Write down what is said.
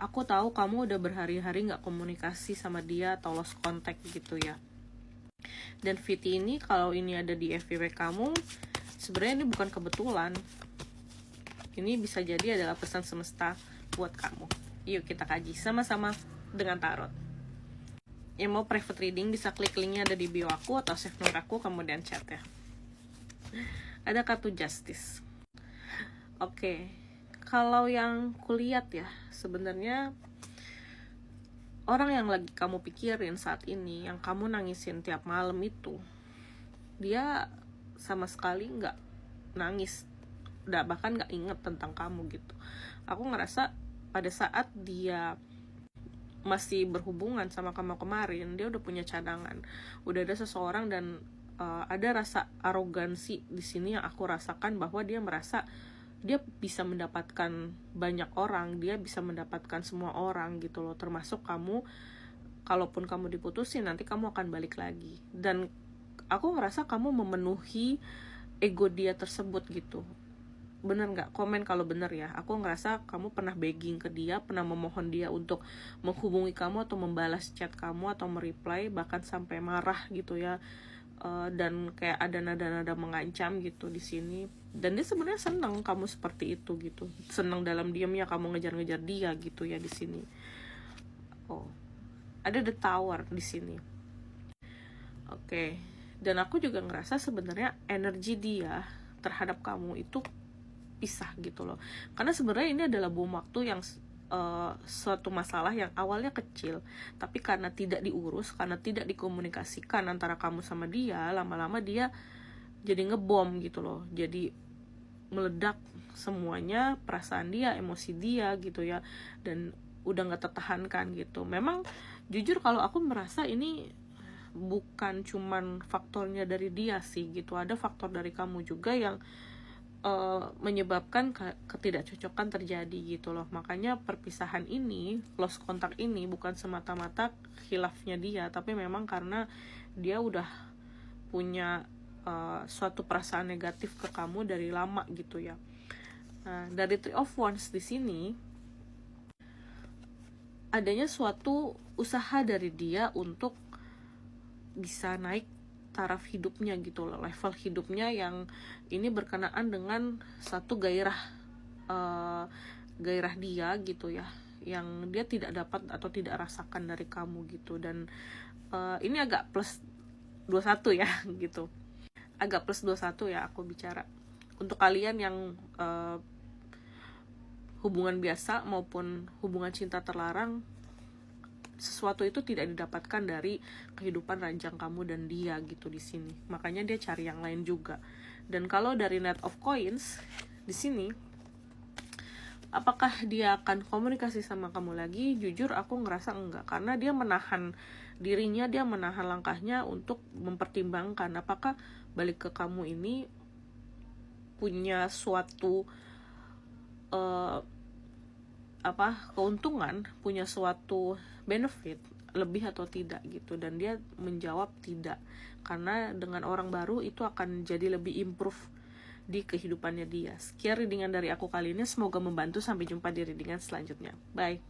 aku tahu kamu udah berhari-hari gak komunikasi sama dia atau lost contact gitu ya. Dan VT ini kalau ini ada di FWB kamu, sebenarnya ini bukan kebetulan. Ini bisa jadi adalah pesan semesta buat kamu. Yuk kita kaji sama-sama dengan tarot. Yang mau private reading bisa klik linknya ada di bio aku atau save nomor aku kemudian chat ya. Ada kartu Justice. Oke. Kalau yang kulihat ya, sebenarnya orang yang lagi kamu pikirin saat ini, yang kamu nangisin tiap malam itu, dia sama sekali nggak nangis, bahkan nggak inget tentang kamu gitu. Aku ngerasa pada saat dia masih berhubungan sama kamu kemarin, dia udah punya cadangan, udah ada seseorang, dan ada rasa arogansi di sini yang aku rasakan, bahwa dia merasa dia bisa mendapatkan banyak orang, dia bisa mendapatkan semua orang gitu loh, termasuk kamu. Kalaupun kamu diputusin, nanti kamu akan balik lagi. Dan aku ngerasa kamu memenuhi ego dia tersebut gitu. Bener nggak? Komen kalau bener ya. Aku ngerasa kamu pernah begging ke dia, pernah memohon dia untuk menghubungi kamu atau membalas chat kamu atau mereply, bahkan sampai marah gitu ya. Dan kayak ada nada-nada mengancam gitu di sini. Dan dia sebenarnya senang kamu seperti itu gitu. Senang dalam diamnya kamu ngejar-ngejar dia gitu ya di sini. Oh, ada the tower di sini. Oke. Dan aku juga ngerasa sebenarnya energi dia terhadap kamu itu pisah gitu loh. Karena sebenarnya ini adalah bom waktu yang suatu masalah yang awalnya kecil, tapi karena tidak diurus, karena tidak dikomunikasikan antara kamu sama dia, lama-lama dia jadi ngebom gitu loh. Jadi meledak semuanya, perasaan dia, emosi dia gitu ya, dan udah gak tertahankan gitu. Memang jujur kalau aku merasa ini bukan cuman faktornya dari dia sih gitu, ada faktor dari kamu juga yang menyebabkan ketidakcocokan terjadi gitu loh. Makanya perpisahan ini, lost contact ini bukan semata-mata khilafnya dia, tapi memang karena dia udah punya suatu perasaan negatif ke kamu dari lama gitu ya. Nah, dari Three of Wands di sini adanya suatu usaha dari dia untuk bisa naik taraf hidupnya gitu loh, level hidupnya yang ini berkenaan dengan satu gairah dia gitu ya, yang dia tidak dapat atau tidak rasakan dari kamu gitu. Dan ini agak plus 21 ya gitu, agak plus 21 ya aku bicara untuk kalian yang hubungan biasa maupun hubungan cinta terlarang. Sesuatu itu tidak didapatkan dari kehidupan ranjang kamu dan dia gitu di sini. Makanya dia cari yang lain juga. Dan kalau dari Knight of Coins di sini, apakah dia akan komunikasi sama kamu lagi? Jujur aku ngerasa enggak, karena dia menahan dirinya, dia menahan langkahnya untuk mempertimbangkan apakah balik ke kamu ini punya suatu keuntungan, punya suatu benefit lebih atau tidak gitu. Dan dia menjawab tidak, karena dengan orang baru itu akan jadi lebih improve di kehidupannya dia. Sekian readingan dari aku kali ini, semoga membantu. Sampai jumpa di readingan selanjutnya. Bye.